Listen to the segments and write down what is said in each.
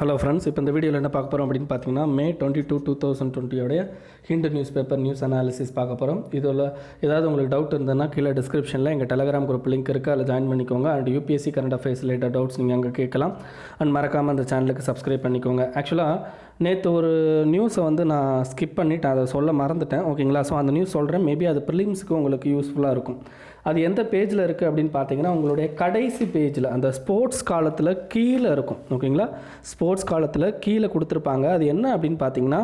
Hello friends, இப்போ இந்த வீடியோவில் என்ன பார்க்க போகிறோம் அப்படின்னு பார்த்தீங்கன்னா May 22, 2020 Hindu news paper news analysis பார்க்க போகிறோம். இதில் ஏதாவது உங்களுக்கு டவுட் இருந்ததுன்னா கீழே டிஸ்கிரிப்ஷனில் எங்கள் டெலகிராம் குரூப் லிங்க் இருக்குது, அதில் ஜாயின் பண்ணிக்கோங்க. And UPSC current affairs related doubts நீங்கள் அங்கே கேட்கலாம். அண்ட் மறக்காமல் அந்த சேனலுக்கு சப்ஸ்கிரைப் பண்ணிக்கோங்க. ஆக்சுவலாக நேற்று ஒரு நியூஸை நான் ஸ்கிப் பண்ணிவிட்டு அதை சொல்ல மறந்துட்டேன், ஓகேங்களா? ஸோ அந்த நியூஸ் சொல்கிறேன், மேபி அது ப்ரிலிம்ஸுக்கு உங்களுக்கு யூஸ்ஃபுல்லாக இருக்கும். அது எந்த பேஜில் இருக்குது அப்படின்னு பார்த்தீங்கன்னா, உங்களுடைய கடைசி பேஜில் அந்த ஸ்போர்ட்ஸ் காலத்தில் கீழே இருக்கும், ஓகேங்களா? ஸ்போர்ட்ஸ் காலத்தில் கீழே கொடுத்துருப்பாங்க. அது என்ன அப்படின்னு பார்த்தீங்கன்னா,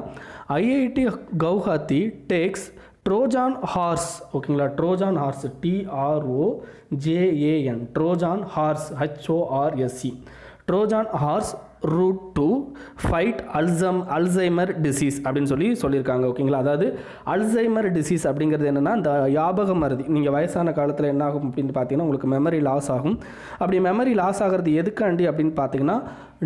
IIT Guwahati takes Trojan horse, ஓகேங்களா? Trojan horse, TROJAN, Trojan horse, HORSE, Trojan horse route to fight Alzheimer disease அப்படின்னு சொல்லியிருக்காங்க, ஓகேங்களா? அதாவது அல்சைமர் டிசீஸ் அப்படிங்கிறது என்னென்னா, இந்த ஞாபக மறதி. நீங்கள் வயசான காலத்தில் என்ன ஆகும் அப்படின்னு பார்த்தீங்கன்னா, உங்களுக்கு மெமரி லாஸ் ஆகும். அப்படி மெமரி லாஸ் ஆகிறது எதுக்காண்டி அப்படின்னு பார்த்தீங்கன்னா,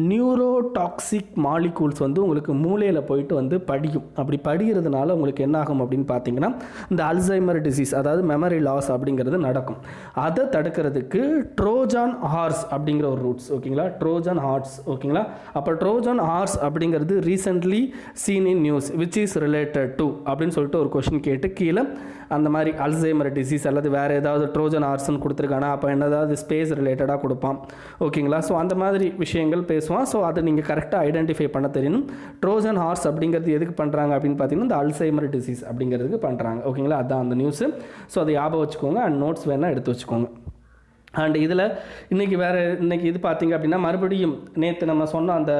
நியூரோடாக்சிக் மாலிகூல்ஸ் உங்களுக்கு மூளையில் போயிட்டு படியும். அப்படி படிக்கிறதுனால உங்களுக்கு என்ன ஆகும் அப்படின்னு பார்த்தீங்கன்னா, இந்த அல்சைமர் டிசீஸ், அதாவது மெமரி லாஸ் அப்படிங்கிறது நடக்கும். அதை தடுக்கிறதுக்கு ட்ரோஜான் ஹார்ஸ் அப்படிங்கிற ஒரு ரூட்ஸ், ஓகேங்களா? ட்ரோஜான் ஹார்ஸ், ஓகேங்களா? அப்போ ட்ரோஜன் ஹார்ஸ் அப்படிங்கிறது recently seen in news which is related to அப்படின்னு சொல்லிட்டு ஒரு கொஷின் கேட்டு கீழே அந்த மாதிரி அல்சைமர் டிசீஸ் அல்லது வேறு ஏதாவது ட்ரோஜன் ஹார்ஸ்ன்னு கொடுத்துருக்கானா, அப்போ என்னதாவது ஸ்பேஸ் ரிலேட்டடாக கொடுப்பான், ஓகேங்களா? ஸோ அந்த மாதிரி விஷயங்கள் பேசுவான். ஸோ அதை நீங்கள் கரெக்டாக ஐடென்டிஃபை பண்ண தெரியணும். ட்ரோஜன் ஹார்ஸ் அப்படிங்கிறது எதுக்கு பண்ணுறாங்க அப்படின்னு பார்த்தீங்கன்னா, இந்த அல்சைமர் டிசீஸ் அப்படிங்கிறதுக்கு பண்ணுறாங்க, ஓகேங்களா? அதுதான் அந்த நியூஸு. ஸோ அதை ஞாபகம் வச்சுக்கோங்க. அண்ட் நோட்ஸ் வேணால் எடுத்து வச்சுக்கோங்க. அண்ட் இதில் இன்றைக்கி இது பார்த்திங்க அப்படின்னா, மறுபடியும் நேற்று நம்ம சொன்ன அந்த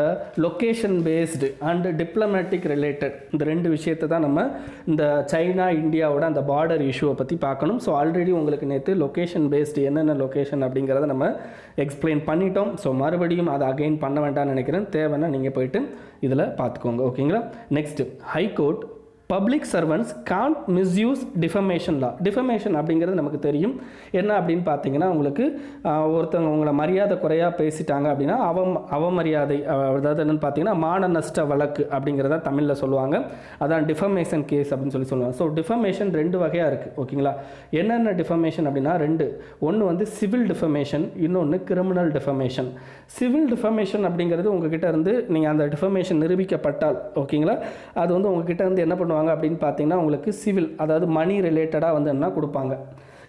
location based and diplomatic related இந்த ரெண்டு விஷயத்தை தான் நம்ம இந்த சைனா இந்தியாவோட அந்த பார்டர் இஷ்யூவை பற்றி பார்க்கணும். ஸோ ஆல்ரெடி உங்களுக்கு நேற்று லொக்கேஷன் பேஸ்டு என்னென்ன லொக்கேஷன் அப்படிங்கிறத நம்ம எக்ஸ்பிளைன் பண்ணிட்டோம். ஸோ மறுபடியும் அதை அகைன் பண்ண வேண்டாம்னு நினைக்கிறேன். தேவைன்னா நீங்கள் போய்ட்டு இதில் பார்த்துக்கோங்க, ஓகேங்களா? Next, high court public servants can't misuse defamation law. Defamation அப்படிங்கிறது நமக்கு தெரியும். என்ன அப்படின்னு பார்த்தீங்கன்னா, உங்களுக்கு ஒருத்தவங்க உங்களை மரியாதை குறையாக பேசிட்டாங்க அப்படின்னா அவமரியாதை, அதாவது என்னென்னு பார்த்தீங்கன்னா மான நஷ்ட வழக்கு அப்படிங்கிறத தமிழில் சொல்லுவாங்க. அதான் டிஃபமேஷன் கேஸ் அப்படின்னு சொல்லுவாங்க. ஸோ டிஃபமேஷன் ரெண்டு வகையாக இருக்குது, ஓகேங்களா? என்னென்ன டிஃபமேஷன் அப்படின்னா ரெண்டு. ஒன்று சிவில் டிஃபமேஷன், இன்னொன்று கிரிமினல் டிஃபமேஷன். சிவில் டிஃபமேஷன் அப்படிங்கிறது உங்ககிட்ட இருந்து நீங்கள் அந்த டிஃபமேஷன் நிரூபிக்கப்பட்டால், ஓகேங்களா, அது உங்ககிட்ட இருந்து என்ன பண்ணுவாங்க அப்படின்னு பார்த்தீங்கன்னா, உங்களுக்கு சிவில், அதாவது மணி ரிலேட்டடாக என்ன கொடுப்பாங்க.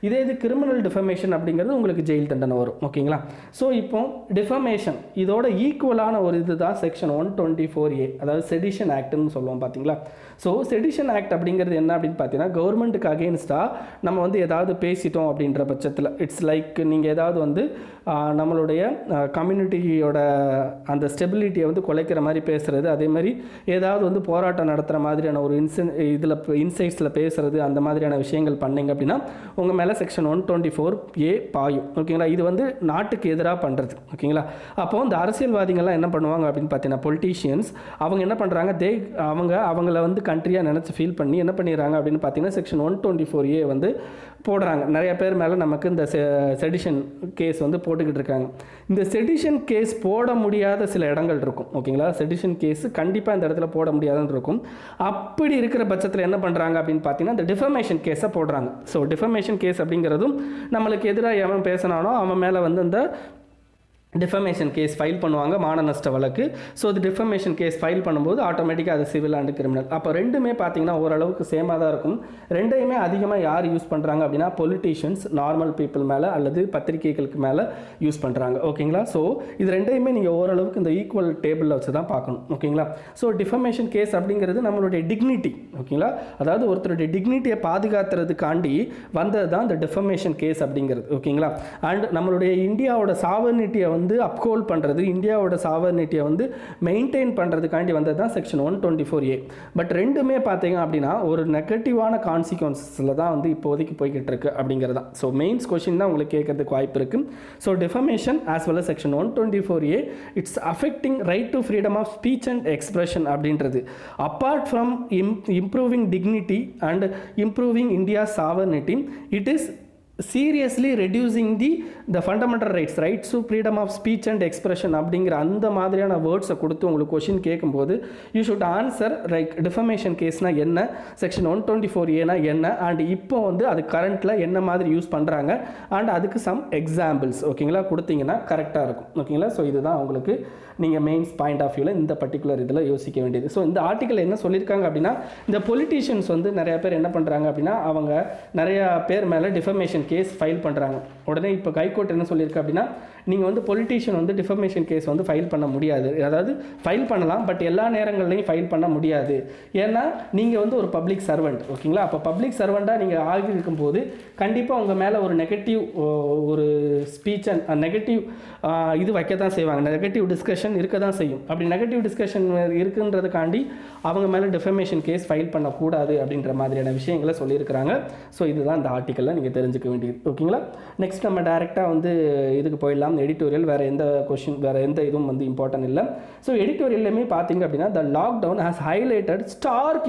இதே இது கிரிமினல் டிஃபமேஷன் அப்படிங்கிறது உங்களுக்கு ஜெயில் தண்டனை வரும், ஓகேங்களா? ஸோ இப்போ டிஃபமேஷன் இதோட ஈக்குவலான ஒரு இது தான் செக்ஷன் 124A, அதாவது செடிஷன் ஆக்ட்னு சொல்லுவோம், பார்த்தீங்களா? ஸோ செடிஷன் ஆக்ட் அப்படிங்கிறது என்ன அப்படின்னு பார்த்தீங்கன்னா, கவர்மெண்ட்டுக்கு அகெயின்ஸ்டாக நம்ம ஏதாவது பேசிட்டோம் அப்படின்ற பட்சத்தில், இட்ஸ் லைக் நீங்கள் ஏதாவது நம்மளுடைய கம்யூனிட்டியோட அந்த ஸ்டெபிலிட்டியை குலைக்கிற மாதிரி பேசுகிறது, அதே மாதிரி ஏதாவது போராட்டம் நடத்துகிற மாதிரியான ஒரு இன்சைட்ஸில் பேசுகிறது, அந்த மாதிரியான விஷயங்கள் பண்ணிங்க அப்படின்னா உங்கள் மேலே செக்ஷன் 124A பாயும், ஓகேங்களா? இது நாட்டுக்கு எதிராக பண்ணுறது, ஓகேங்களா? அப்போது இந்த அரசியல்வாதிகள்லாம் என்ன பண்ணுவாங்க அப்படின்னு பார்த்தீங்கன்னா, பொலிட்டீஷியன்ஸ் அவங்க என்ன பண்ணுறாங்க, அவங்கள கண்ட்ரியாக நினச்சி ஃபீல் பண்ணி என்ன பண்ணிடுறாங்க அப்படின்னு பார்த்தீங்கன்னா, செக்ஷன் 124A போடுறாங்க. நிறைய பேர் மேலே நமக்கு இந்த செடிஷன் கேஸ் போட்டுக்கிட்டு இருக்காங்க. இந்த செடிஷன் கேஸ் போட முடியாத சில இடங்கள் இருக்கும், ஓகேங்களா? செடிஷன் கேஸ் கண்டிப்பாக இந்த இடத்துல போட முடியாதுன்னு இருக்கும். அப்படி இருக்கிற பட்சத்தில் என்ன பண்ணுறாங்க அப்படின்னு பார்த்தீங்கன்னா, இந்த டிஃபமேஷன் கேஸை போடுறாங்க. ஸோ டிஃபமேஷன் கேஸ் அப்படிங்கிறதும் நம்மளுக்கு எதிராக எவன் பேசினானோ அவன் மேலே இந்த டிஃபமேஷன் கேஸ் ஃபைல் பண்ணுவாங்க, மான நஷ்ட வழக்கு. ஸோ அது டிஃபமேஷன் கேஸ் ஃபைல் பண்ணும்போது ஆட்டோமேட்டிக்காக அது சிவில் அண்ட் கிரிமினல். அப்போ ரெண்டுமே பார்த்தீங்கன்னா ஓரளவுக்கு சேமாக தான் இருக்கும். ரெண்டையுமே அதிகமாக யார் யூஸ் பண்ணுறாங்க அப்படின்னா, பொலிட்டீஷியன்ஸ் நார்மல் பீப்புள் மேலே அல்லது பத்திரிகைகளுக்கு மேலே யூஸ் பண்ணுறாங்க, ஓகேங்களா? ஸோ இது ரெண்டையுமே நீங்கள் ஓரளவுக்கு இந்த ஈக்குவல் டேபிளில் வச்சு தான் பார்க்கணும், ஓகேங்களா? ஸோ டிஃபமேஷன் கேஸ் அப்படிங்கிறது நம்மளுடைய டிக்னிட்டி, ஓகேங்களா? அதாவது ஒருத்தருடைய டிக்னிட்டியை பாதுகாத்துறதுக்காண்டி வந்தது தான் இந்த டிஃபமேஷன் கேஸ் அப்படிங்கிறது, ஓகேங்களா? அண்ட் நம்மளுடைய இந்தியாவோட சாவர்னிட்டியை அப்ஹோல்ட் பண்ணுறது, இந்தியாவோட சாவர்னிட்டியை மெயின்டைன் பண்ணுறதுக்காண்டி வந்தது தான் செக்ஷன் 124A. பட் ரெண்டுமே பார்த்தீங்க அப்படின்னா ஒரு நெகட்டிவான கான்சிக்வன்ஸில் தான் இப்போதைக்கு போய்கிட்டு இருக்கு அப்படிங்கிறது தான். ஸோ மெயின்ஸ் கொஷின் தான் உங்களுக்கு கேட்கறதுக்கு வாய்ப்பு இருக்குது. So defamation as well as section 124A, it's affecting right to freedom of speech and expression அப்படின்றது. Apart from improving dignity and improving India sovereignty, it is seriously reducing the fundamental rights to freedom of speech and expression அப்படிங்கிற அந்த மாதிரியான வேர்ட்ஸை கொடுத்து உங்களுக்கு question கேட்கும்போது you should answer like defamation கேஸ்னால் என்ன, செக்ஷன் 124A என்ன, அண்ட் இப்போ வந்து அது கரண்ட்டில் என்ன மாதிரி யூஸ் பண்ணுறாங்க அண்ட் அதுக்கு சம் எக்ஸாம்பிள்ஸ் ஓகேங்களா கொடுத்தீங்கன்னா கரெக்டாக இருக்கும் ஓகேங்களா. ஸோ இதுதான் உங்களுக்கு நீங்கள் மெயின்ஸ் பாயிண்ட் ஆஃப் வியூவில் இந்த பர்டிகுலர் இதில் யோசிக்க வேண்டியது. ஸோ இந்த ஆர்டிக்கல் என்ன சொல்லியிருக்காங்க அப்படின்னா, இந்த பொலிட்டீஷியன்ஸ் வந்து நிறைய பேர் என்ன பண்ணுறாங்க அப்படின்னா அவங்க நிறையா பேர் மேலே டிஃபமேஷன் கேஸ் ஃபைல் பண்ணுறாங்க. உடனே இப்போ ஹைகோர்ட் என்ன சொல்லியிருக்கு அப்படின்னா, நீங்கள் வந்து பொலிட்டீஷியன் வந்து டிஃபமேஷன் கேஸ் வந்து ஃபைல் பண்ண முடியாது, அதாவது ஃபைல் பண்ணலாம் பட் எல்லா நேரங்கள்லையும் ஃபைல் பண்ண முடியாது. ஏன்னா நீங்கள் வந்து ஒரு பப்ளிக் சர்வெண்ட் ஓகேங்களா. அப்போ பப்ளிக் சர்வெண்ட்டாக நீங்கள் ஆகியிருக்கும் போது கண்டிப்பாக உங்கள் மேலே ஒரு நெகட்டிவ் ஒரு ஸ்பீச் அண்ட் நெகட்டிவ் இது வைக்க தான் செய்வாங்க, நெகட்டிவ் டிஸ்கஷன் இருக்க தான் செய்யும். அப்படி நெகட்டிவ் டிஸ்கஷன் இருக்குன்றதுக்காண்டி அவங்க மேலே டிஃபமேஷன் கேஸ் ஃபைல் பண்ணக்கூடாது அப்படின்ற மாதிரியான விஷயங்களை சொல்லியிருக்கிறாங்க. ஸோ இதுதான் இந்த ஆர்டிக்கலில் நீங்கள் தெரிஞ்சுக்க வேண்டியது ஓகேங்களா. நெக்ஸ்ட் நம்ம டேரெக்டாக வந்து இதுக்கு போயிடலாம். எடிட்டோரியல் வேறு எந்த கொஷின் வேறு எந்த இதுவும் வந்து இம்பார்ட்டன்ட் இல்லை. ஸோ எடிட்டோரியல்லையுமே பார்த்தீங்க அப்படின்னா, the lockdown has highlighted stark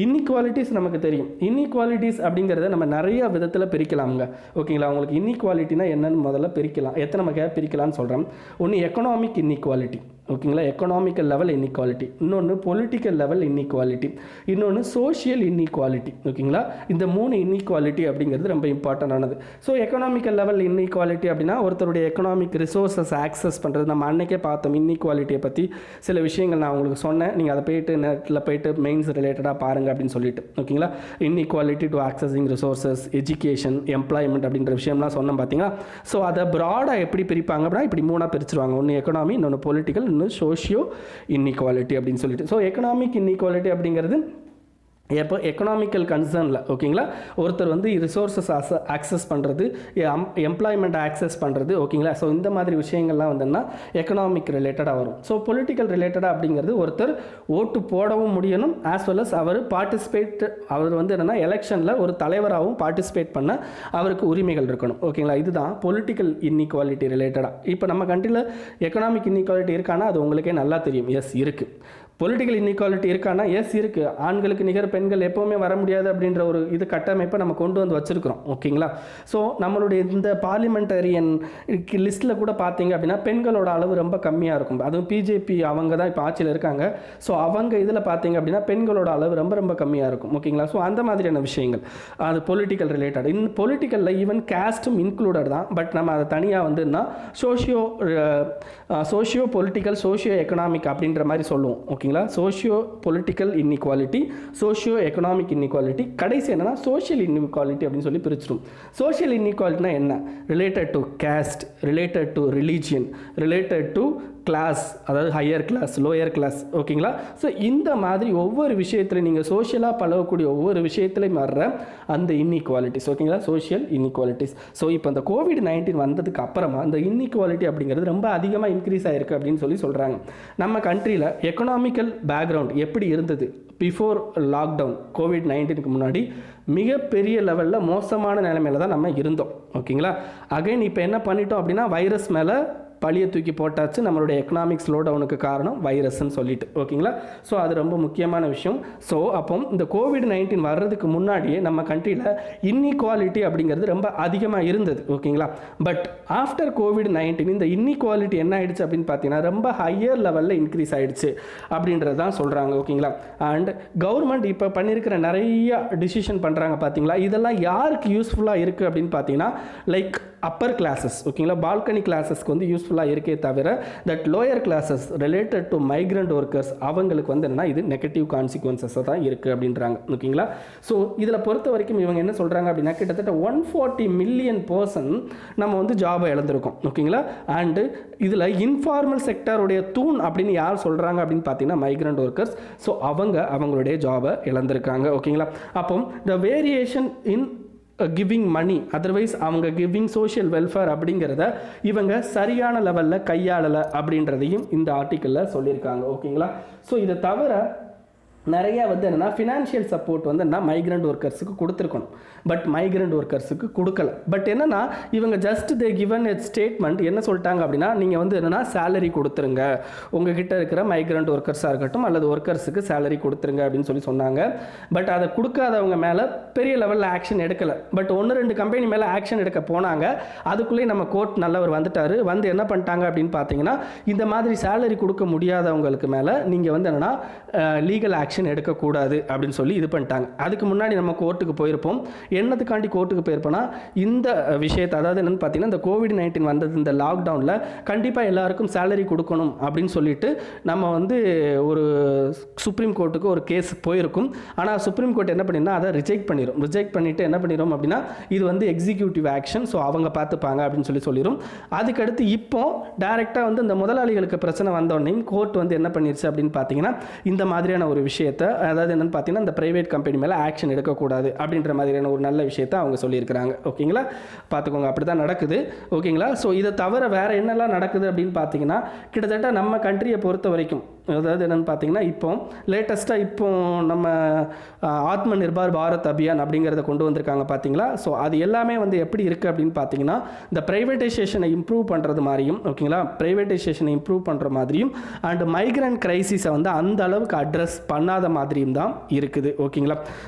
inequalities நமக்கு தெரியும். இன்இக்வாலிட்டிஸ் அப்படிங்கிறத நம்ம நிறைய விதத்தில் பிரிக்கலாமுங்க ஓகேங்களா. உங்களுக்கு இன்இக்வாலிட்டினா என்னன்னு முதல்ல பிரிக்கலாம். எத்தனை வகையாக பிரிக்கலாம்னு சொல்கிறேன். ஒன்று எக்கனாமிக் இன்இக்வாலிட்டி ஓகேங்களா, எக்கனாமிக்கல் லெவல் இன்இக்வாலிட்டி, இன்னொன்று பொலிட்டிக்கல் லெவல் இன்இக்வாலிட்டி, இன்னொன்று சோஷியல் இன்இக்வாலிட்டி ஓகேங்களா. இந்த 3 இன்இக்வாலிட்டி அப்படிங்கிறது ரொம்ப இம்பார்ட்டண்டானது. ஸோ எக்கனாமிக்கல் லெவல் இன்இக்வாலிட்டி அப்படின்னா ஒருத்தருடைய எக்கனாமிக் ரிசோர்ஸஸ் ஆக்சஸ் பண்ணுறது. நம்ம அன்றைக்கே பார்த்தோம் இன்இக்வாலிட்டியை பற்றி சில விஷயங்கள் நான் உங்களுக்கு சொன்னேன். நீங்கள் அதை போய்ட்டு நெட்டில் போய்ட்டு மெயின்ஸ் ரிலேட்டடாக பாருங்கள் அப்படின்னு சொல்லிட்டு ஓகேங்களா. Inequality to accessing resources, education, employment அப்படின்ற விஷயம்லாம் சொன்னோம் பார்த்தீங்களா. ஸோ அதை ப்ராடாக எப்படி பிரிப்பாங்க அப்படின்னா இப்படி 3ஆக பிரிச்சுருவாங்க. ஒன்று எக்கனாமி, இன்னொன்று பொலிட்டிக்கல், இன்னும் சோஷியோ இன்இக்வாலிட்டி அப்படின்னு சொல்லிட்டு. ஸோ எக்கனாமிக் இன்இக்வாலிட்டி அப்படிங்கிறது எப்போ எக்கனாமிக்கல் கன்சர்னில் ஓகேங்களா ஒருத்தர் வந்து ரிசோர்ஸஸ் ஆக்சஸ் பண்ணுறது, எம்ப்ளாய்மெண்ட் ஆக்சஸ் பண்ணுறது ஓகேங்களா. ஸோ இந்த மாதிரி விஷயங்கள்லாம் வந்துன்னா எக்கனாமிக் ரிலேட்டடாக வரும். ஸோ பொலிட்டிக்கல் ரிலேட்டடாக அப்படிங்கிறது ஒருத்தர் ஓட்டு போடவும் முடியணும், ஆஸ் வெல் அஸ் அவர் வந்து என்னென்னா எலெக்ஷனில் ஒரு தலைவராகவும் பார்ட்டிசிபேட் பண்ண அவருக்கு உரிமைகள் இருக்கணும் ஓகேங்களா. இதுதான் பொலிட்டிக்கல் இன்இக்வாலிட்டி ரிலேட்டடாக. இப்போ நம்ம கண்ட்ரியில் எக்கனாமிக் இன்இக்வாலிட்டி இருக்கானா அது உங்களுக்கே நல்லா தெரியும். எஸ் இருக்குது. பொலிட்டிக்கல் இன்இக்வாலிட்டி இருக்கானா எஸ் இருக்குது. ஆண்களுக்கு நிகர் பெண்கள் எப்போவுமே வர முடியாது அப்படின்ற ஒரு இது கட்டமைப்பை நம்ம கொண்டு வந்து வச்சுருக்கிறோம் ஓகேங்களா. ஸோ நம்மளுடைய இந்த பார்லிமெண்டரியன் லிஸ்ட்டில் கூட பார்த்தீங்க அப்படின்னா பெண்களோட அளவு ரொம்ப கம்மியாக இருக்கும். அதுவும் பிஜேபி அவங்க தான் இப்போ ஆட்சியில் இருக்காங்க. ஸோ அவங்க இதில் பார்த்தீங்க அப்படின்னா பெண்களோட அளவு ரொம்ப ரொம்ப கம்மியாக இருக்கும் ஓகேங்களா. ஸோ அந்த மாதிரியான விஷயங்கள் அது பொலிட்டிக்கல் ரிலேட்டட். இந்த பொலிட்டிக்கலில் ஈவன் கேஸ்ட்டும் இன்க்ளூடட் தான். பட் நம்ம அதை தனியாக வந்துன்னா சோஷியோ பொலிட்டிக்கல், சோஷியோ எக்கனாமிக் அப்படின்ற மாதிரி சொல்லுவோம் ஓகேங்களா. Socio political inequality, socio economic inequality, கடைசி என்னன்னா சோஷியல் இன்இக்வாலிட்டி அப்படின்னு சொல்லி பிரிச்சிடும். சோஷியல் இன்இக்வாலிட்டினா என்ன? Related to caste, related to religion, related to class, அதாவது ஹையர் கிளாஸ், லோயர் கிளாஸ் ஓகேங்களா. ஸோ இந்த மாதிரி ஒவ்வொரு விஷயத்துலையும் நீங்கள் சோஷியலாக பழகக்கூடிய ஒவ்வொரு விஷயத்துலையும் வர்ற அந்த இன்இக்வாலிட்டிஸ் ஓகேங்களா, சோஷியல் இன்இக்வாலிட்டிஸ். ஸோ இப்போ இந்த COVID-19 வந்ததுக்கு அப்புறமா இந்த இன்இக்வாலிட்டி அப்படிங்கிறது ரொம்ப அதிகமாக இன்க்ரீஸ் ஆகிருக்கு அப்படின்னு சொல்கிறாங்க. நம்ம கண்ட்ரியில் எக்கனாமிக்கல் பேக்ரவுண்ட் எப்படி இருந்தது பிஃபோர் லாக்டவுன் COVID-19க்கு முன்னாடி மிகப்பெரிய லெவலில் மோசமான நிலைமையில் தான் நம்ம இருந்தோம் ஓகேங்களா. அகைன் இப்போ என்ன பண்ணிட்டோம் அப்படின்னா வைரஸ் மேலே பழியை தூக்கி போட்டாச்சு. நம்மளுடைய எக்கனாமிக் ஸ்லோ டவுனுக்கு காரணம் வைரஸ்ன்னு சொல்லிட்டு ஓகேங்களா. ஸோ அது ரொம்ப முக்கியமான விஷயம். ஸோ அப்போ இந்த COVID-19 வர்றதுக்கு முன்னாடியே நம்ம கண்ட்ரியில் இன்இக்வாலிட்டி அப்படிங்கிறது ரொம்ப அதிகமாக இருந்தது ஓகேங்களா. பட் ஆஃப்டர் COVID-19 இந்த இன்இக்வாலிட்டி என்ன ஆயிடுச்சு அப்படின்னு பார்த்தீங்கன்னா ரொம்ப ஹையர் லெவலில் இன்க்ரீஸ் ஆகிடுச்சு அப்படின்றது தான் சொல்கிறாங்க ஓகேங்களா. அண்ட் கவர்மெண்ட் இப்போ பண்ணியிருக்கிற நிறைய டிசிஷன் பண்ணுறாங்க பார்த்தீங்களா. இதெல்லாம் யாருக்கு யூஸ்ஃபுல்லாக இருக்குது அப்படின்னு பார்த்தீங்கன்னா லைக் அப்பர் கிளாஸஸ் ஓகேங்களா, பால்கனி கிளாஸஸ்க்கு வந்து யூஸ்ஃபுல்லாக இருக்கே தவிர that lower classes related to migrant workers அவங்களுக்கு வந்து என்னென்னா இது நெகட்டிவ் கான்சிக்வன்சஸாக தான் இருக்குது அப்படின்றாங்க ஓகேங்களா. ஸோ இதில் பொறுத்த வரைக்கும் இவங்க என்ன சொல்கிறாங்க அப்படின்னா கிட்டத்தட்ட 140 மில்லியன் பர்சன் நம்ம வந்து ஜாபை இழந்திருக்கோம் ஓகேங்களா. அண்டு இதில் இன்ஃபார்மல் செக்டருடைய தூண் அப்படின்னு யார் சொல்கிறாங்க அப்படின்னு பார்த்தீங்கன்னா மைக்ரண்ட் ஒர்க்கர்ஸ். ஸோ அவங்களுடைய ஜாபை இழந்திருக்காங்க ஓகேங்களா. அப்போ the variation in giving money, otherwise அவங்க கிவிங் சோஷியல் வெல்ஃபேர் அப்படிங்கிறத இவங்க சரியான லெவலில் கையாளலை அப்படின்றதையும் இந்த ஆர்டிக்கலில் சொல்லியிருக்காங்க ஓகேங்களா. ஸோ இதை தவிர நிறையா வந்து என்னென்னா ஃபினான்ஷியல் சப்போர்ட் வந்து என்ன மைக்ரண்ட் ஒர்க்கர்ஸுக்கு கொடுத்துருக்கணும், பட் மைக்ரண்ட் ஒர்க்கர்ஸுக்கு கொடுக்கல. பட் என்னென்னா இவங்க just they given a statement என்ன சொல்லிட்டாங்க அப்படின்னா, நீங்கள் வந்து என்னென்னா சேலரி கொடுத்துருங்க, உங்ககிட்ட இருக்கிற மைக்ரண்ட் ஒர்க்கர்ஸாக இருக்கட்டும் அல்லது ஒர்க்கர்ஸுக்கு சேலரி கொடுத்துருங்க அப்படின்னு சொல்லி சொன்னாங்க. பட் அதை கொடுக்காதவங்க மேலே பெரிய லெவலில் ஆக்ஷன் எடுக்கலை. பட் 1-2 கம்பெனி மேலே ஆக்ஷன் எடுக்க போனாங்க. அதுக்குள்ளேயே நம்ம கோர்ட் நல்லவர் வந்துட்டார். வந்து என்ன பண்ணிட்டாங்க அப்படின்னு பார்த்தீங்கன்னா, இந்த மாதிரி சேலரி கொடுக்க முடியாதவங்களுக்கு மேலே நீங்கள் வந்து என்னென்னா லீகல் ஆக்ஷன் எடுக்கக்கூடாது அப்படின்னு சொல்லி இது பண்ணிட்டாங்க. அதுக்கு முன்னாடி நம்ம கோர்ட்டுக்கு போயிருப்போம். என்னத்துக்காண்டி கோர்ட்டுக்கு போயிருப்போம்னா, இந்த விஷயத்தை, அதாவது என்னன்னு பார்த்தீங்கன்னா, இந்த COVID-19 வந்தது, இந்த லாக்டவுனில் கண்டிப்பாக எல்லாருக்கும் சேலரி கொடுக்கணும் அப்படின்னு சொல்லிட்டு நம்ம வந்து ஒரு சுப்ரீம் கோர்ட்டுக்கு ஒரு கேஸ் போயிருக்கும். ஆனால் சுப்ரீம் கோர்ட் என்ன பண்ணிருந்தா அதை ரிஜெக்ட் பண்ணிட்டு என்ன பண்ணிடும் அப்படின்னா, இது வந்து எக்ஸிக்யூட்டிவ் ஆக்ஷன், ஸோ அவங்க பார்த்துப்பாங்க அப்படின்னு சொல்லிடும். அதுக்கடுத்து இப்போ டைரெக்டாக வந்து இந்த முதலாளிகளுக்கு பிரச்சனை வந்தோடனே கோர்ட் வந்து என்ன பண்ணிருச்சு அப்படின்னு பார்த்தீங்கன்னா, இந்த மாதிரியான ஒரு விஷயத்தை, அதாவது என்னன்னு பார்த்தீங்கன்னா, இந்த பிரைவேட் கம்பெனி மேலே ஆக்ஷன் எடுக்கக்கூடாது அப்படின்ற மாதிரியான ஒரு நல்ல விஷயத்தை அவங்க சொல்லியிருக்கிறாங்க. ஓகேங்களா, பார்த்துக்கோங்க, அப்படி தான் நடக்குது. ஓகேங்களா, ஸோ இதை தவிர வேறு என்னெல்லாம் நடக்குது அப்படின்னு பார்த்தீங்கன்னா, கிட்டத்தட்ட நம்ம கண்ட்ரியை பொறுத்த வரைக்கும், அதாவது என்னென்னு பார்த்தீங்கன்னா, இப்போ லேட்டஸ்ட்டாக இப்போ நம்ம ஆத்ம நிர்பார் பாரத் அபியான் அப்படிங்கிறத கொண்டு வந்திருக்காங்க பார்த்தீங்களா. ஸோ அது எல்லாமே வந்து எப்படி இருக்குது அப்படின்னு பார்த்தீங்கன்னா, இந்த ப்ரைவேட்டைசேஷனை இம்ப்ரூவ் பண்ணுறது மாதிரியும், ஓகேங்களா, ப்ரைவேட்டைசேஷனை இம்ப்ரூவ் பண்ணுற மாதிரியும் அண்ட் மைக்ரண்ட் கிரைசிஸை வந்து அந்த அளவுக்கு அட்ரஸ் பண்ணாத மாதிரியும் தான் இருக்குது. ஓகேங்களா,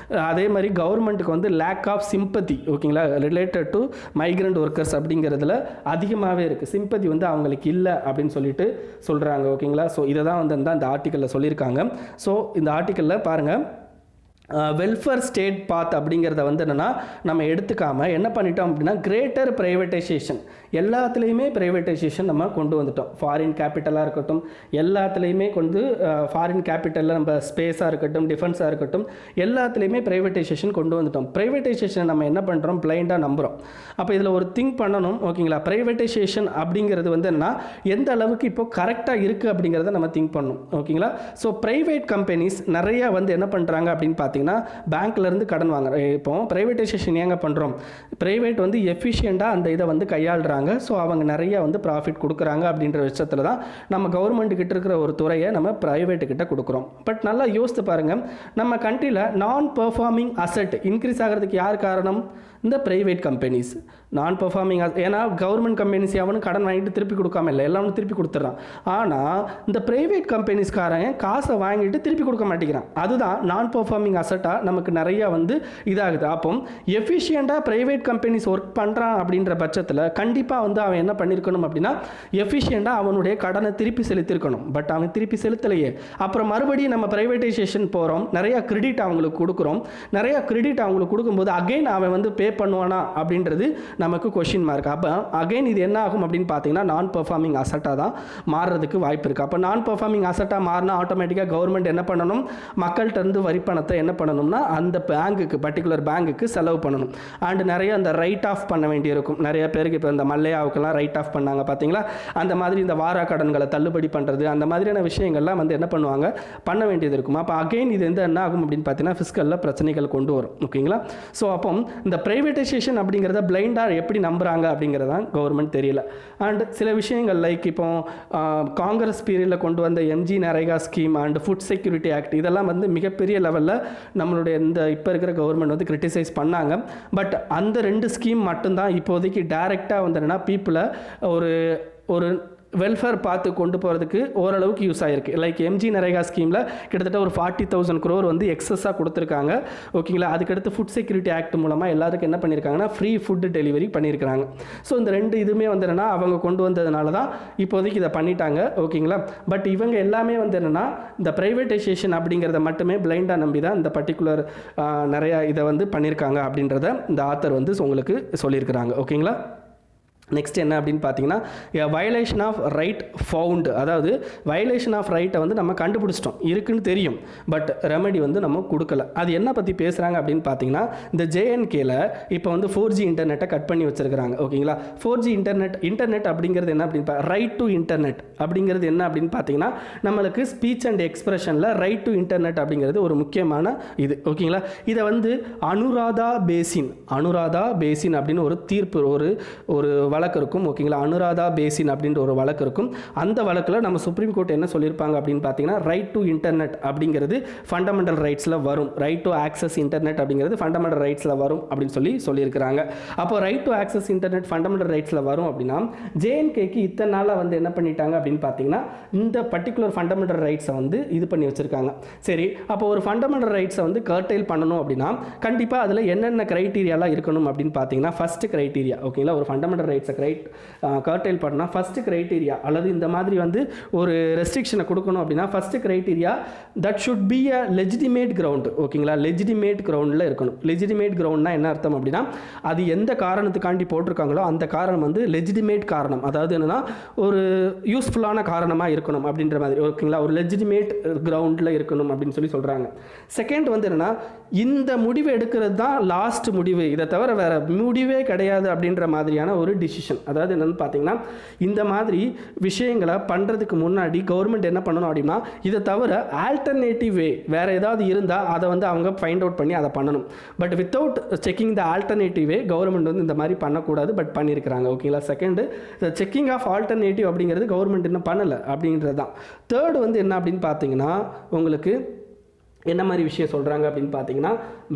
அதே மாதிரி கவர்மெண்ட்டுக்கு வந்து லேக் ஆஃப் சிம்பத்தி, ஓகேங்களா, ரிலேட்டட் டு மைக்ரண்ட் ஒர்க்கர்ஸ் அப்படிங்கிறதுல அதிகமாகவே இருக்குது. சிம்பத்தி வந்து அவங்களுக்கு இல்லை அப்படின்னு சொல்லிட்டு சொல்கிறாங்க. ஓகேங்களா, ஸோ இதை தான் வந்து இந்த ஆர்டிக்கலில் சொல்லியிருக்காங்க. ஸோ இந்த ஆர்டிக்கலில் பாருங்கள், வெல்ஃபேர் ஸ்டேட் பாத் அப்படிங்கிறத வந்து என்னென்னா நம்ம எடுத்துக்காமல் என்ன பண்ணிட்டோம் அப்படின்னா, கிரேட்டர் ப்ரைவேட்டைசேஷன், எல்லாத்துலேயுமே ப்ரைவேட்டைசேஷன் நம்ம கொண்டு வந்துட்டோம். ஃபாரின் கேபிட்டலாக இருக்கட்டும், எல்லாத்துலேயுமே ஃபாரின் கேபிட்டலில் நம்ம ஸ்பேஸாக இருக்கட்டும், டிஃபென்ஸாக இருக்கட்டும், எல்லாத்துலேயுமே ப்ரைவேட்டைசேஷன் கொண்டு வந்துட்டோம். ப்ரைவேட்டைசேஷனை நம்ம என்ன பண்ணுறோம், பிளைண்டாக நம்புகிறோம். அப்போ இதில் ஒரு திங்க் பண்ணணும். ஓகேங்களா, ப்ரைவேட்டைசேஷன் அப்படிங்கிறது வந்து என்னன்னா எந்த அளவுக்கு இப்போ கரெக்டாக இருக்குது அப்படிங்கிறத நம்ம திங்க் பண்ணணும். ஓகேங்களா, ஸோ ப்ரைவேட் கம்பெனிஸ் நிறையா வந்து என்ன பண்ணுறாங்க அப்படின்னு பார்த்தீங்கன்னா, பேங்க்லேருந்து கடன் வாங்குறாங்க. இப்போ ப்ரைவேட்டைசேஷன் ஏங்க பண்ணுறோம், ப்ரைவேட் வந்து எஃபிஷியண்டாக அந்த இதை வந்து கையாளுறாங்க. ஸோ அவங்க நிறைய வந்து ப்ராஃபிட் கொடுக்குறாங்க அப்படின்ற விஷயத்தில் தான் நம்ம கவர்மெண்ட்டுக்கிட்ட இருக்கிற ஒரு துறையை நம்ம ப்ரைவேட்டுக்கிட்ட கொடுக்குறோம். பட் நல்லா யோசித்து பாருங்கள், நம்ம கண்ட்ரியில் நான் பெர்ஃபார்மிங் அசெட் இன்க்ரீஸ் ஆகிறதுக்கு யார் காரணம், இந்த ப்ரைவேட் கம்பெனிஸ். நான் பெர்ஃபார்மிங், ஏன்னா கவர்மெண்ட் கம்பெனிஸ் எவனும் கடன் வாங்கிட்டு திருப்பி கொடுக்காம இல்லை, எல்லாமே திருப்பி கொடுத்துட்றான். ஆனால் இந்த ப்ரைவேட் கம்பெனிஸ்காரன் காசை வாங்கிட்டு திருப்பி கொடுக்க மாட்டேங்கிறான். அதுதான் நான் பெர்ஃபார்மிங் அசட்டாக நமக்கு நிறையா வந்து இதாகுது. அப்போ எஃபிஷியண்டாக ப்ரைவேட் கம்பெனிஸ் ஒர்க் பண்ணுறான் அப்படின்ற பட்சத்தில் கண்டிப்பாக வந்து அவன் என்ன பண்ணியிருக்கணும் அப்படின்னா, எஃபிஷியண்டாக அவனுடைய கடனை திருப்பி செலுத்தியிருக்கணும். பட் அவன் திருப்பி செலுத்தலையே. அப்புறம் மறுபடியும் நம்ம ப்ரைவேட்டைசேஷன் போகிறோம், நிறையா கிரெடிட் அவங்களுக்கு கொடுக்குறோம். நிறையா கிரெடிட் அவங்களுக்கு கொடுக்கும்போது அகைன் அவன் வந்து பே பண்ணுவானா அப்படின்றது நமக்கு கொஷின் மார்க். அப்போ அகைன் இது என்ன ஆகும் அப்படின்னு பார்த்தீங்கன்னா, நான் பெர்ஃபார்மிங் அசட்டாக தான் மாறுறதுக்கு வாய்ப்பு இருக்குது. அப்போ நான் பெர்ஃபார்மிங் அசட்டாக மாறினா ஆட்டோமேட்டிக்காக கவர்மெண்ட் என்ன பண்ணணும், மக்கள்கிட்ட இருந்து வரி பணத்தை என்ன பண்ணணும்னா அந்த பேங்குக்கு, பர்டிகுலர் பேங்குக்கு செலவு பண்ணணும். அண்ட் நிறைய அந்த ரைட் ஆஃப் பண்ண வேண்டியிருக்கும். நிறைய பேருக்கு இப்போ இந்த மல்லையாவுக்கெல்லாம் ரைட் ஆஃப் பண்ணாங்க பார்த்தீங்களா, அந்த மாதிரி இந்த வாரா கடன்களை தள்ளுபடி பண்ணுறது, அந்த மாதிரியான விஷயங்கள்லாம் வந்து என்ன பண்ணுவாங்க, பண்ண வேண்டியது இருக்கும். அப்போ அகைன் இது வந்து என்ன ஆகும் அப்படின்னு பார்த்தீங்கன்னா, ஃபிஸ்கலில் பிரச்சனைகள் கொண்டு வரும். ஓகேங்களா, ஸோ அப்போ இந்த ப்ரைவேட்டைசேஷன் அப்படிங்கிறத பிளைண்டாக எப்படி நம்புகிறாங்க அப்படிங்கிறதான் கவர்மெண்ட் தெரியல. அண்ட் சில விஷயங்கள் லைக் இப்போ காங்கிரஸ் பீரியடில் கொண்டு வந்த MG NREGA scheme and food security act, இதெல்லாம் வந்து மிகப்பெரிய லெவலில் நம்மளுடைய இந்த இப்போ இருக்கிற கவர்மெண்ட் வந்து கிரிட்டிசைஸ் பண்ணாங்க. பட் அந்த 2 ஸ்கீம் மட்டும்தான் இப்போதைக்கு டைரெக்டாக வந்து என்னென்னா பீப்புளை ஒரு வெல்ஃபேர் பார்த்து கொண்டு போகிறதுக்கு ஓரளவுக்கு யூஸ் ஆகிருக்கு. லைக் எம்ஜி நரேகா ஸ்கீமில் கிட்டத்தட்ட ஒரு 40,000 crore வந்து எக்ஸஸாக கொடுத்துருக்காங்க. ஓகேங்களா, அதுக்கடுத்து ஃபுட் செக்யூரிட்டி ஆக்ட் மூலமாக எல்லாருக்கும் என்ன பண்ணியிருக்காங்கன்னா, ஃப்ரீ ஃபுட் டெலிவரி பண்ணியிருக்காங்க. ஸோ இந்த 2 இதுவுமே வந்து என்னென்னா அவங்க கொண்டு வந்ததுனால தான் இப்போதைக்கு இதை பண்ணிட்டாங்க. ஓகேங்களா, பட் இவங்க எல்லாமே வந்து என்னென்னா இந்த ப்ரைவேட்டைசேஷன் அப்படிங்கிறத மட்டுமே பிளைண்டாக நம்பி தான் இந்த பர்டிகுலர் நிறையா இதை வந்து பண்ணியிருக்காங்க அப்படின்றத இந்த ஆத்தர் வந்து உங்களுக்கு சொல்லியிருக்கிறாங்க. ஓகேங்களா, நெக்ஸ்ட் என்ன அப்படின்னு பார்த்தீங்கன்னா, வயலேஷன் ஆஃப் ரைட் ஃபவுண்டு, அதாவது வயலேஷன் ஆஃப் ரைட்டை வந்து நம்ம கண்டுபிடிச்சிட்டோம், இருக்குன்னு தெரியும், பட் ரெமெடி வந்து நம்ம கொடுக்கல. அது என்ன பற்றி பேசுகிறாங்க அப்படின்னு பார்த்தீங்கன்னா, இந்த JNKல இப்போ வந்து 4G இன்டர்நெட்டை கட் பண்ணி வச்சுருக்கிறாங்க. ஓகேங்களா, 4G இன்டர்நெட் அப்படிங்கிறது என்ன அப்படின்னு ரைட் டு இன்டர்நெட் அப்படிங்கிறது என்ன அப்படின்னு பார்த்தீங்கன்னா, நம்மளுக்கு ஸ்பீச் அண்ட் எக்ஸ்பிரஷனில் ரைட் டு இன்டர்நெட் அப்படிங்கிறது ஒரு முக்கியமான இது. ஓகேங்களா, இதை வந்து அனுராதா பேசின் அப்படின்னு ஒரு தீர்ப்பு, ஒரு வழக்கு இருக்கும் ஓகேங்களா, அனுராதா பேசின் அப்படின்ற ஒரு வழக்கு இருக்கும். அந்த வழக்கில் நம்ம சுப்ரீம் கோர்ட் என்ன சொல்லியிருப்பாங்க அப்படின்னு பார்த்தீங்கன்னா, ரைட் டு இன்டர்நெட் அப்படிங்கிறது ஃபண்டமெண்டல் ரைட்ஸில் வரும், right to access internet fundamental ஃபண்டமெண்டல் ரைட்ஸில் வரும் அப்படின்னு சொல்லியிருக்கிறாங்க. அப்போ right to access internet fundamental ரைட்ஸில் வரும் அப்படின்னா ஜேஎன்கேக்கு இத்தனை நாளாக வந்து என்ன பண்ணிட்டாங்க அப்படின்னு பார்த்தீங்கன்னா, இந்த பர்டிகுலர் ஃபண்டமெண்டல் ரைட்ஸை வந்து இது பண்ணி வச்சுருக்காங்க. சரி, அப்போ ஒரு ஃபண்டமெண்டல் ரைட்ஸை வந்து கர்டைல் பண்ணணும் அப்படின்னா கண்டிப்பாக அதில் என்னென்ன க்ரைட்டீரியாலாம் இருக்கணும் அப்படின்னு பார்த்தீங்கன்னா, ஃபஸ்ட்டு க்ரைட்டீரியா ஓகேங்களா, ஒரு ஃபண்டமெண்டல் ரைட்ஸை கர்டைல் பண்ணால் ஃபஸ்ட்டு க்ரைட்டீரியா அல்லது இந்த மாதிரி வந்து ஒரு ரெஸ்ட்ரிக்ஷனை கொடுக்கணும் அப்படின்னா first criteria that should be a legitimate ground ஓகேங்களா, லெஜிட்டிமேட் கிரவுண்டில் இருக்கணும். லெஜிட்டிமேட் கிரவுண்ட்னா என்ன அர்த்தம் அப்படின்னா, அது எந்த காரணத்துக்காண்டி போட்டிருக்காங்களோ அந்த காரணம் வந்து லெஜிட்டிமேட் காரணம், அதாவது என்னன்னா ஒரு யூஸ்ஃபுல்லான காரணமாக இருக்கணும் அப்படின்ற மாதிரி ஓகேங்களா, ஒரு லெஜிட்டிமேட் கிரவுண்டில் இருக்கணும் அப்படின்னு சொல்கிறாங்க. செகண்ட் வந்து என்னன்னா, இந்த முடிவு எடுக்கிறது தான் லாஸ்ட் முடிவு, இதை தவிர வேற முடிவே கிடையாது அப்படின்ற மாதிரியான ஒரு டிசிஷன். அதாவது என்னன்னு பார்த்தீங்கன்னா, இந்த மாதிரி விஷயங்களை பண்ணுறதுக்கு முன்னாடி கவர்மெண்ட் என்ன பண்ணணும் அப்படின்னா, இதை தவிர ஆல்டர்னேட்டிவ் வே வேறு ஏதாவது இருந்தால் அதை வந்து அவங்க ஃபைண்ட் அவுட் பண்ணி அதை பண்ணணும். But without checking the alternative way government வந்து இந்த மாதிரி பண்ணக்கூடாது, பட் பண்ணியிருக்கிறாங்க ஓகேங்களா. செகண்டு செக்கிங் ஆஃப் ஆல்டர்னேட்டிவ் அப்படிங்கிறது கவர்மெண்ட் இன்னும் பண்ணலை அப்படின்றது தான். தேர்டு வந்து என்ன அப்படின்னு பார்த்தீங்கன்னா, உங்களுக்கு என்ன மாதிரி விஷயம் சொல்கிறாங்க அப்படின்னு பார்த்தீங்கன்னா,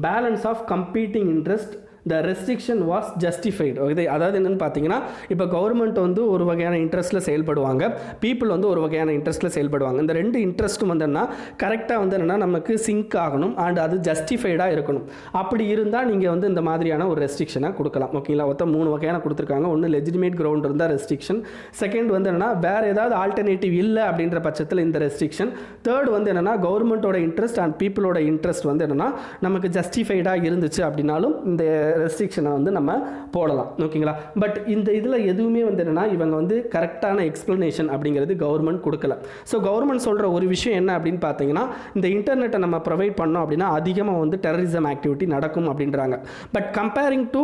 balance of competing interest the restriction was justified. இது அதாவது என்னென்னு பார்த்தீங்கன்னா, இப்போ கவர்மெண்ட் வந்து ஒரு வகையான இன்ட்ரெஸ்ட்டில் செயல்படுவாங்க, பீப்புள் வந்து ஒரு வகையான இன்ட்ரெஸ்ட்டில் செயல்படுவாங்க. இந்த ரெண்டு இன்ட்ரெஸ்ட்டும் வந்து என்ன கரெக்டாக வந்து என்னென்னா நமக்கு சிங்க் ஆகணும் அண்ட் அது ஜஸ்டிஃபைடாக இருக்கணும். அப்படி இருந்தால் நீங்கள் வந்து இந்த மாதிரியான ஒரு ரெஸ்ட்ரிக்ஷனை கொடுக்கலாம் ஓகேங்களா. மொத்தம் 3 வகையான கொடுத்துருக்காங்க. ஒன்று லெஜிட்டிமேட் கிரவுண்ட் இருந்தால் ரெஸ்ட்ரிக்ஷன், செகண்ட் வந்து என்னென்னா வேறு ஏதாவது ஆல்டர்னேட்டிவ் இல்லை அப்படின்ற பட்சத்தில் இந்த ரெஸ்ட்ரிக்ஷன், தேர்ட் வந்து என்னென்னா கவர்மெண்ட்டோட இன்ட்ரெஸ்ட் அண்ட் பீப்புளோட இன்ட்ரெஸ்ட் வந்து என்னென்னா நமக்கு ஜஸ்டிஃபைடாக இருந்துச்சு அப்படின்னாலும் இந்த ரெஸ்ட்ரிக்ஷனை வந்து நம்ம போடலாம் ஓகேங்களா. பட் இந்த இதில் எதுவுமே வந்து என்னென்னா இவங்க வந்து கரெக்டான எக்ஸ்ப்ளனேஷன் அப்படிங்கிறது கவர்மெண்ட் கொடுக்கல. ஸோ கவர்மெண்ட் சொல்கிற ஒரு விஷயம் என்ன அப்படின்னு பார்த்தீங்கன்னா, இந்த இன்டர்நெட்டை நம்ம ப்ரொவைட் பண்ணோம் அப்படின்னா அதிகமாக வந்து டெரரிசம் ஆக்டிவிட்டி நடக்கும் அப்படின்றாங்க. பட் கம்பேரிங் டு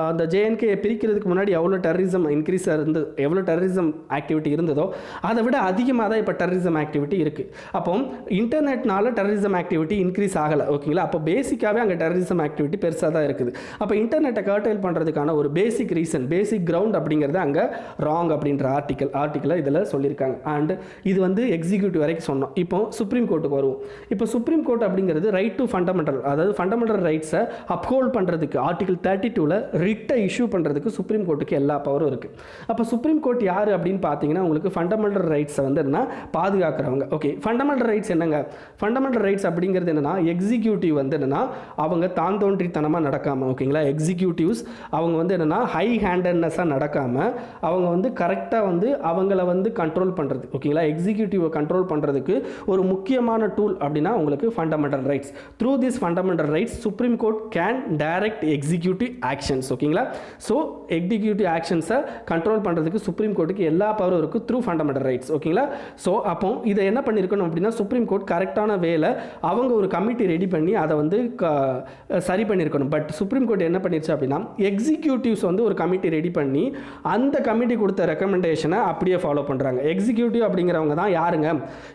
அந்த ஜேஎன்கே பிரிக்கிறதுக்கு முன்னாடி எவ்வளோ டெரரிசம் இன்க்ரீஸ் இருந்து எவ்வளோ டெரரிசம் ஆக்டிவிட்டி இருந்ததோ அதை விட அதிகமாக தான் இப்போ டெரரிசம் ஆக்டிவிட்டி இருக்குது. அப்போ இன்டர்நெட்னால டெரரிசம் ஆக்டிவிட்டி இன்க்ரீஸ் ஆகலை ஓகேங்களா. அப்போ பேசிக்காகவே அங்கே டெரரிசம் ஆக்டிவிட்டி பெருசாக தான் இருக்குது. அப்போ இன்டர்நெட்டை கர்டைல் பண்ணுறதுக்கான ஒரு பேசிக் ரீசன், பேசிக் கிரவுண்ட் அப்படிங்கிறது அங்கே ராங் அப்படின்ற ஆர்டிக்கலை இதில் சொல்லியிருக்காங்க. அண்ட் இது வந்து எக்ஸிக்யூட்டிவ் வரைக்கும் சொன்னோம். இப்போ சுப்ரீம் கோர்ட்டுக்கு வருவோம். இப்போ சுப்ரீம் கோர்ட் அப்படிங்கிறது ரைட் டு ஃபண்டமெண்டல், அதாவது ஃபண்டமெண்டல் ரைட்ஸை அப்ஹோல்ட் பண்ணுறதுக்கு ஆர்டிகல் 32ல் ரிட்டை இஷ்யூ பண்ணுறதுக்கு சுப்ரீம் கோர்ட்டுக்கு எல்லா பவரும் இருக்குது. அப்போ சுப்ரீம் கோர்ட் யார் அப்படின்னு பார்த்தீங்கன்னா, உங்களுக்கு ஃபண்டமெண்டல் ரைட்ஸை வந்து என்ன பாதுகாக்கிறவங்க. ஓகே, ஃபண்டமெண்டல் ரைட்ஸ் என்னங்க? ஃபண்டமெண்டல் ரைட்ஸ் அப்படிங்கிறது என்னென்னா, எக்ஸிக்யூட்டிவ் வந்து என்னென்னா அவங்க தான் தோன்றித்தனமாக நடக்காமல் ஓகேங்களா, எக்ஸிக்யூட்டிவ்ஸ் அவங்க வந்து என்னென்னா ஹை ஹேண்டட்னஸாக நடக்காமல் அவங்க வந்து கரெக்டாக வந்து அவங்கள வந்து கண்ட்ரோல் பண்ணுறது ஓகேங்களா. எக்ஸிக்யூட்டிவை கண்ட்ரோல் பண்ணுறதுக்கு ஒரு முக்கியமான டூல் அப்படின்னா உங்களுக்கு fundamental rights. Through this fundamental rights supreme court can direct executive actions ஓகேங்களா. ஸோ எக்ஸிக்யூட்டிவ் ஆக்ஷன்ஸை கண்ட்ரோல் பண்ணுறதுக்கு சுப்ரீம் கோர்ட்டுக்கு எல்லா பவரும் இருக்குது த்ரூ ஃபண்டமெண்டல் ரைட்ஸ் ஓகேங்களா. ஸோ அப்போ இதை என்ன பண்ணியிருக்கணும் அப்படின்னா, சுப்ரீம் கோர்ட் கரெக்டான வேலை அவங்க ஒரு கமிட்டி ரெடி பண்ணி அதை வந்து சரி பண்ணியிருக்கணும். பட் சுப்ரீம் கோர்ட் என்ன பண்ணிருச்சு அப்படின்னா, எக்ஸிக்யூட்டிவ்ஸ் வந்து ஒரு கமிட்டி ரெடி பண்ணி அந்த கமிட்டி கொடுத்த ரெக்கமெண்டேஷனை அப்படியே ஃபாலோ பண்ணுறாங்க. எக்ஸிக்யூட்டிவ் அப்படிங்கிறவங்க தான் யாருங்க?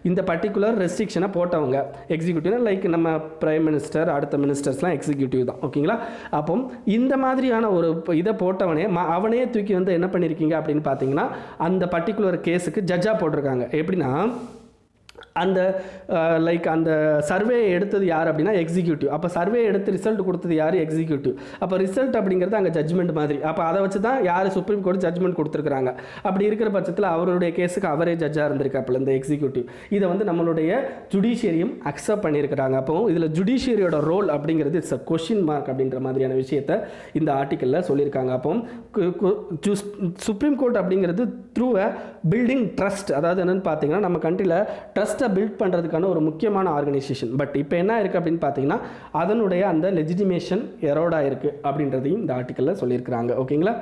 இந்த பர்டிகுலர் ரெஸ்ட்ரிக்ஷனை போட்டவங்க எக்ஸிக்யூட்டிவ். லைக் நம்ம பிரைம் மினிஸ்டர், அடுத்த மினிஸ்டர்ஸ்லாம் எக்ஸிக்யூட்டிவ் தான் ஓகேங்களா. அப்போ இந்த மாதிரியான ஒரு இதை போட்டவனே அவனே தூக்கி வந்து என்ன பண்ணியிருக்கீங்க அப்படின்னு பார்த்தீங்கன்னா, அந்த பர்டிகுலர் கேஸுக்கு ஜட்ஜாக போட்டிருக்காங்க. எப்படின்னா, அந்த லைக் அந்த சர்வே எடுத்தது யார் அப்படின்னா எக்ஸிக்யூட்டிவ். அப்போ சர்வே எடுத்து ரிசல்ட் கொடுத்தது யார்? எக்ஸிக்யூட்டிவ். அப்போ ரிசல்ட் அப்படிங்கிறது அங்கே ஜட்ஜ்மெண்ட் மாதிரி. அப்போ அதை வச்சு தான் யார் சுப்ரீம் கோர்ட் ஜட்ஜ்மெண்ட் கொடுத்துருக்காங்க. அப்படி இருக்கிற பட்சத்தில் அவருடைய கேஸுக்கு அவரே ஜட்ஜாக இருந்திருக்காப்புல இந்த எக்ஸிக்யூட்டிவ். இதை வந்து நம்மளுடைய ஜுடிஷியரியும் அக்செப்ட் பண்ணியிருக்கிறாங்க. அப்போ இதில் ஜுடிஷியரியோட ரோல் அப்படிங்கிறது இட்ஸ் அ கொஸ்டின் மார்க் அப்படின்ற மாதிரியான விஷயத்தை இந்த ஆர்டிக்கலில் சொல்லியிருக்காங்க. அப்போ சுப்ரீம் கோர்ட் அப்படிங்கிறது த்ரூ அ பில்டிங் ட்ரஸ்ட், அதாவது என்னென்னு பார்த்தீங்கன்னா நம்ம கண்ட்ரியில் ட்ரஸ்ட்டை பில்ட் பண்ணுறதுக்கான ஒரு முக்கியமான ஆர்கனைசேஷன். பட் இப்போ என்ன இருக்குது அப்படின்னு பார்த்தீங்கன்னா, அதனுடைய அந்த லெஜிட்டிமேஷன் எரோடாக இருக்குது அப்படின்றதையும் இந்த ஆர்டிக்கலில் சொல்லியிருக்கிறாங்க ஓகேங்களா.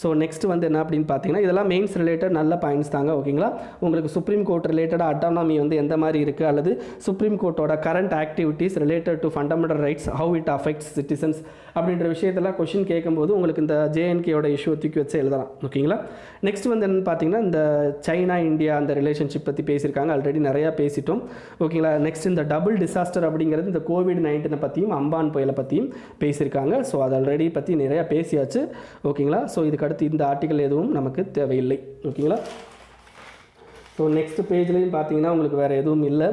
ஸோ நெக்ஸ்ட் வந்து என்ன அப்படின்னு பார்த்தீங்கன்னா, இதெல்லாம் மெயின்ஸ் ரிலேட்டட் நல்ல பாயிண்ட்ஸ் தாங்க ஓகேங்களா. உங்களுக்கு சுப்ரீம் கோர்ட் ரிலேட்டடாக அட்டானமி வந்து எந்த மாதிரி இருக்குது, அல்லது சுப்ரீம் கோர்ட்டோட current activities related to fundamental rights, how it affects citizens அப்படின்ற விஷயத்தெல்லாம் கொஷின் கேட்கும்போது உங்களுக்கு இந்த ஜேஎன்கேயோட இஷ்யூ தூக்கி வச்சு எழுதலாம் ஓகேங்களா. நெக்ஸ்ட் வந்து என்னென்னு பார்த்தீங்கன்னா, இந்த சைனா இந்தியா அந்த ரிலேஷன்ஷிப் பற்றி பேசியிருக்காங்க, ஆல்ரெடி நிறையா பேசிட்டோம் ஓகேங்களா. நெக்ஸ்ட் இந்த டபுள் டிசாஸ்டர் அப்படிங்கிறது இந்த கோவிட்-19 பற்றியும் அம்பான் புயலை பற்றியும் பேசியிருக்காங்க. ஸோ அது ஆல்ரெடி பற்றி நிறையா பேசியாச்சு ஓகேங்களா. ஸோ இதுக்கு இதுக்கு அடுத்து இந்த ஆர்டிக்கல் எதுவும் நமக்கு தேவையில்லை. ஓகேங்களா? ஸோ நெக்ஸ்ட் பேஜ்லேயும் பார்த்தீங்கன்னா உங்களுக்கு வேறு எதுவும் இல்லை.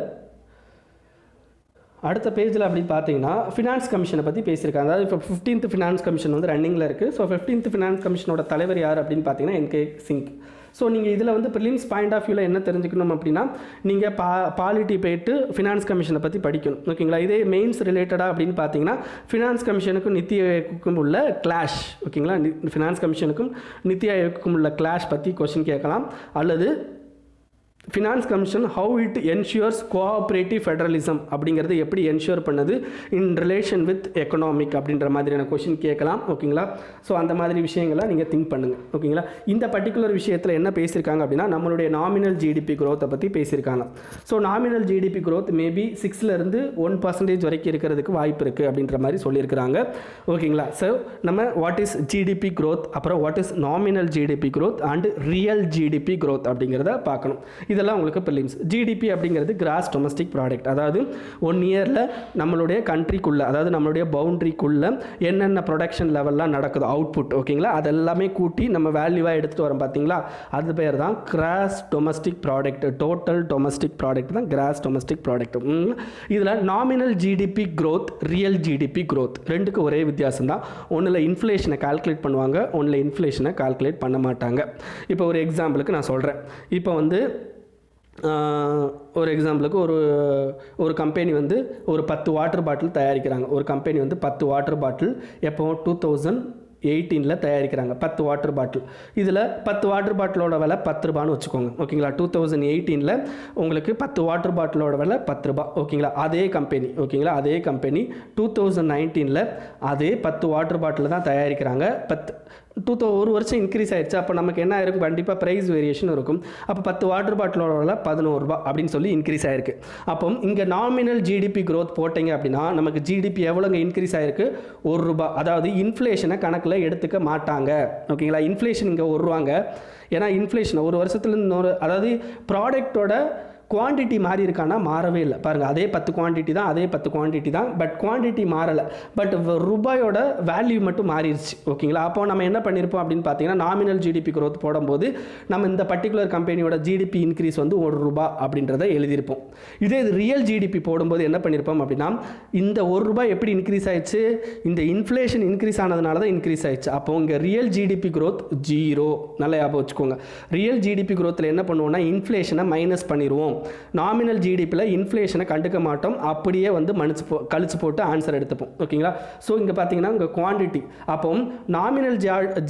அடுத்த பேஜில் அப்படின்னு பார்த்தீங்கன்னா ஃபினான்ஸ் கமிஷனை பற்றி பேசியிருக்காங்க. அதாவது இப்போ 15th ஃபினான்ஸ் கமிஷன் வந்து ரன்னிங்கில் இருக்குது. ஸோ 15th ஃபினான்ஸ் கமிஷனோட தலைவர் யார் அப்படின்னு பார்த்தீங்கன்னா NK சிங். ஸோ நீங்கள் இதில் வந்து ப்ரிலிம்ஸ் பாயிண்ட் ஆஃப் வியூவில் என்ன தெரிஞ்சுக்கணும் அப்படின்னா நீங்கள் பாலிட்டி போய்ட்டு ஃபினான்ஸ் கமிஷனை பற்றி படிக்கணும். ஓகேங்களா? இதே மெயின்ஸ் ரிலேட்டடாக அப்படின்னு பார்த்தீங்கன்னா ஃபினான்ஸ் கமிஷனுக்கும் நித்தி ஆயோக்குக்கும் உள்ள கிளாஷ். ஓகேங்களா? ஃபினான்ஸ் கமிஷனுக்கும் நித்தி ஆயோக்குக்கும் உள்ள கிளாஷ் பற்றி கொஸ்டின் கேட்கலாம். அல்லது finance commission how it ensures cooperative federalism அப்படிங்கிறது எப்படி என்ஷூர் பண்ணுது இன் ரிலேஷன் வித் எக்கனாமிக் அப்படின்ற மாதிரியான கொஷின் கேட்கலாம். ஓகேங்களா? ஸோ அந்த மாதிரி விஷயங்களை நீங்கள் திங்க் பண்ணுங்கள். ஓகேங்களா? இந்த பர்டிகுலர் விஷயத்தில் என்ன பேசியிருக்காங்க அப்படின்னா நம்மளுடைய நாமினல் ஜிடிபி க்ரோத்தை பற்றி பேசியிருக்காங்க. So nominal GDP growth maybe 6லேருந்து 1% வரைக்கும் இருக்கிறதுக்கு வாய்ப்பு இருக்குது அப்படின்ற மாதிரி சொல்லியிருக்கிறாங்க. ஓகேங்களா? ஸோ நம்ம வாட் இஸ் ஜிடிபி க்ரோத், அப்புறம் what is nominal GDP growth and real GDP growth அப்படிங்கிறத பார்க்கணும். இதெல்லாம் உங்களுக்கு ப்ரிலிம்ஸ். ஜிடிபி அப்படிங்கிறது கிராஸ் டொமஸ்டிக் ப்ராடக்ட். அதாவது 1 இயரில் நம்மளுடைய கண்ட்ரிக்குள்ளே, அதாவது நம்மளுடைய பவுண்ட்ரிக்குள்ளே என்னென்ன ப்ரொடக்ஷன் லெவல்லாம் நடக்குது, அவுட்புட். ஓகேங்களா? அதெல்லாமே கூட்டி நம்ம வேல்யூவாக எடுத்துகிட்டு வரோம் பார்த்தீங்களா, அது பேர் தான் gross domestic product. Total domestic product தான் கிராஸ் டொமஸ்டிக் ப்ராடக்ட். இதில் nominal GDP growth, real GDP growth ரெண்டுக்கு ஒரே வித்தியாசம் தான். ஒன்றில் இன்ஃப்ளேஷனை கால்குலேட் பண்ணுவாங்க, ஒன்றில் இன்ஃப்ளேஷனை கால்குலேட் பண்ண மாட்டாங்க. இப்போ ஒரு எக்ஸாம்பிளுக்கு நான் சொல்கிறேன். இப்போ வந்து ஒரு எக்ஸாம்பிளுக்கு ஒரு கம்பெனி வந்து ஒரு 10 வாட்டர் பாட்டில் தயாரிக்கிறாங்க. ஒரு கம்பெனி வந்து 10 வாட்டர் பாட்டில் எப்போ 2018 தயாரிக்கிறாங்க. 10 வாட்டர் பாட்டில். இதில் 10 வாட்டர் பாட்டிலோட விலை 10 ரூபான்னு வச்சுக்கோங்க. ஓகேங்களா? 2018 உங்களுக்கு 10 வாட்டர் பாட்டிலோட விலை 10 ரூபா. ஓகேங்களா? அதே கம்பெனி. ஓகேங்களா? அதே கம்பெனி 2019 அதே 10 வாட்டர் பாட்டில் தான் தயாரிக்கிறாங்க. ஒரு வருஷம் இன்க்ரீஸ் ஆயிடுச்சு. அப்போ நமக்கு என்ன ஆயிருக்கும், கண்டிப்பாக ப்ரைஸ் வேரியேஷன் இருக்கும். அப்போ 10 வாட்டர் பாட்டிலோட விலை 11 ரூபா அப்படின்னு சொல்லி இன்க்ரீஸ் ஆயிருக்கு. அப்போ இங்கே நாமினல் ஜிடிபி க்ரோத் போட்டிங்க அப்படின்னா நமக்கு ஜிடிபி எவ்வளோங்க இன்க்ரீஸ் ஆயிருக்கு, 1 ரூபா. அதாவது இன்ஃப்ளேஷனை கணக்கில் எடுத்துக்க மாட்டாங்க. ஓகேங்களா? இன்ஃப்ளேஷன் இங்கே 1 ரூபாங்க. ஏன்னா இன்ஃப்ளேஷன் ஒரு வருஷத்துலேருந்து இன்னொரு, அதாவது ப்ராடக்டோட குவான்டிட்டி மாறி இருக்கான்னா மாறவே இல்லை. பாருங்கள், அதே 10 குவான்டிட்டி தான், அதே 10 குவான்டிட்டி தான், பட் குவான்டிட்டி மாறலை. பட் ரூபாயோட வேல்யூ மட்டும் மாறிடுச்சு. ஓகேங்களா? அப்போ நம்ம என்ன பண்ணியிருப்போம் அப்படின்னு பார்த்தீங்கன்னா நாமினல் ஜிடிபி க்ரோத் போடும்போது நம்ம இந்த பர்டிகுலர் கம்பெனியோட ஜிடிபி இன்க்ரீஸ் வந்து 1 ரூபா அப்படின்றத எழுதியிருப்போம். இதே இது ரியல் ஜிடிபி போடும்போது என்ன பண்ணியிருப்போம் அப்படின்னா இந்த 1 ரூபாய் எப்படி இன்க்ரீஸ் ஆயிடுச்சு, இந்த இன்ஃப்ளேஷன் இன்க்ரீஸ் ஆனதுனால தான் இன்க்ரீஸ் ஆயிடுச்சு. அப்போ இங்கே ரியல் ஜிடிபி க்ரோத் 0. நல்லா ஞாபகம் வச்சுக்கோங்க. ரியல் ஜிடிபி க்ரோத்தில் என்ன பண்ணுவோம்னா இன்ஃப்ளேஷனை மைனஸ் பண்ணிடுவோம். நாமினல் ஜிடிபியில் இன்ஃப்ளேஷனை கண்டுக்க மாட்டோம், அப்படியே வந்து கழிச்சு போட்டு ஆன்சர் எடுத்துப்போம். ஓகேங்களா? ஸோ இங்கே பார்த்தீங்கன்னா உங்கள் குவான்டிட்டி. அப்போ நாமினல்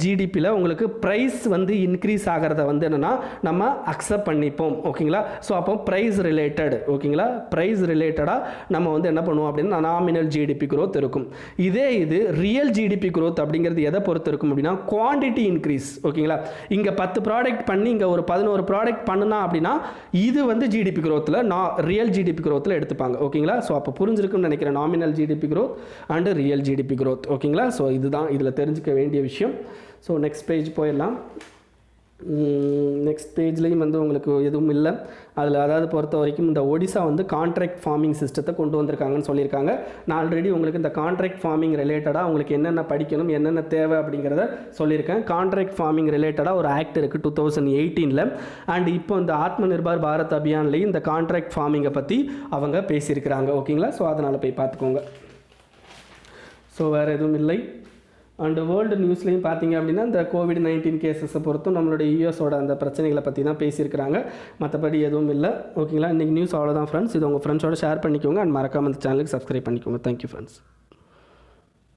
ஜிடிபியில் உங்களுக்கு ப்ரைஸ் வந்து இன்க்ரீஸ் ஆகிறத வந்து என்னென்னா நம்ம அக்செப்ட் பண்ணிப்போம். ஓகேங்களா? ஸோ அப்போ ப்ரைஸ் ரிலேட்டட். ஓகேங்களா? ப்ரைஸ் ரிலேட்டடாக நம்ம வந்து என்ன பண்ணுவோம் அப்படின்னா நாமினல் ஜிடிபி க்ரோத் இருக்கும். இதே இது ரியல் ஜிடிபி க்ரோத் அப்படிங்கிறது எதை பொறுத்து இருக்கும் அப்படின்னா குவான்டிட்டி இன்க்ரீஸ். ஓகேங்களா? இங்கே 10 ப்ராடக்ட் பண்ணி இங்கே ஒரு 11 ப்ராடக்ட் பண்ணுனா அப்படின்னா இது வந்து ஜிடிபி க்ரோத்தில் ரியல் ஜிடிபி க்ரோத்தில் எடுத்துப்பாங்க. ஓகேங்களா? ஸோ அப்போ புரிஞ்சிருக்குன்னு நினைக்கிறேன் nominal GDP growth and real GDP growth. ஓகேங்களா? ஸோ இதுதான் இதில் தெரிஞ்சுக்க வேண்டிய விஷயம். ஸோ நெக்ஸ்ட் பேஜ் போயிடலாம். நெக்ஸ்ட் பேஜ்லேயும் வந்து உங்களுக்கு எதுவும் இல்லை அதில். அதாவது பொறுத்த வரைக்கும் இந்த ஒடிசா வந்து கான்ட்ராக்ட் ஃபார்மிங் சிஸ்டத்தை கொண்டு வந்திருக்காங்கன்னு சொல்லியிருக்காங்க. நான் ஆல்ரெடி உங்களுக்கு இந்த கான்ட்ராக்ட் ஃபார்மிங் ரிலேட்டடாக உங்களுக்கு என்னென்ன படிக்கணும், என்னென்ன தேவை அப்படிங்கிறத சொல்லியிருக்கேன். கான்ட்ராக்ட் ஃபார்மிங் ரிலேட்டடாக ஒரு ஆக்ட் இருக்குது 2018 அண்ட் இப்போ இந்த ஆத்ம நிர்பார் பாரத் அபியான்லேயும் இந்த கான்ட்ராக்ட் ஃபார்மிங்கை பற்றி அவங்க பேசியிருக்கிறாங்க. ஓகேங்களா? ஸோ அதனால் போய் பார்த்துக்கோங்க. ஸோ வேறு எதுவும் இல்லை. அண்ட் வேர்ல்டு நியூஸ்லையும் பார்த்தீங்க அப்படின்னா இந்த COVID-19 கேசஸை பொறுத்தும் நம்மளுடைய யூஎஸோட அந்த பிரச்சனைகளை பற்றி தான் பேசியிருக்கிறாங்க. மற்றபடி எதுவும் இல்லை. ஓகேங்களா? இன்றைக்கி நியூஸ் அவ்வளோதான் ஃப்ரெண்ட்ஸ். இது உங்கள் ஃப்ரெண்ட்ஸோட ஷேர் பண்ணிக்கோங்க அண்ட் மறக்காமல் இந்த சேனலுக்கு சப்ஸ்கிரைப் பண்ணிக்கோங்க. Thank you friends.